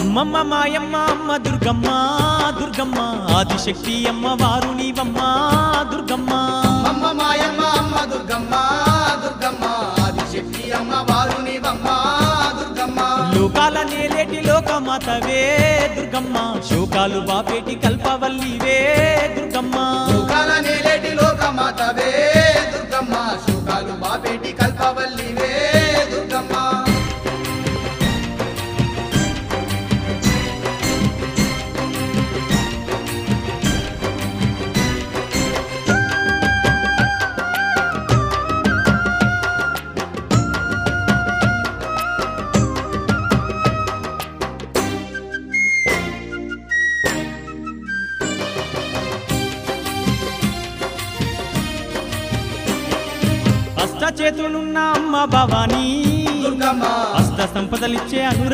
అమ్మమ్మ మాయమ్మ అమ్మ దుర్గమ్మ దుర్గమ్మ ఆదిశక్తి అమ్మ వారు నీవమ్మ దుర్గమ్మ అమ్మ మాయమ్మ అమ్మ దుర్గమ్మ దుర్గమ్మ ఆదిశక్తి అమ్మ వారు నీవమ్మ దుర్గమ్మ లోకాల నేలేటి లోకమాతవే దుర్గమ్మ శోకాలు బాపేటి కల్పవల్లివే దుర్గమ్మ లోకాల నేలేటి లోకమాతవే దుర్గమ్మ శోకాలు బాపేటి కల్పవల్లివే దుర్గమ్మ అష్ట చేతులున్న అమ్మ భవానీ దుర్గమ్మ అష్ట సంపదలిచ్చే అనురాధ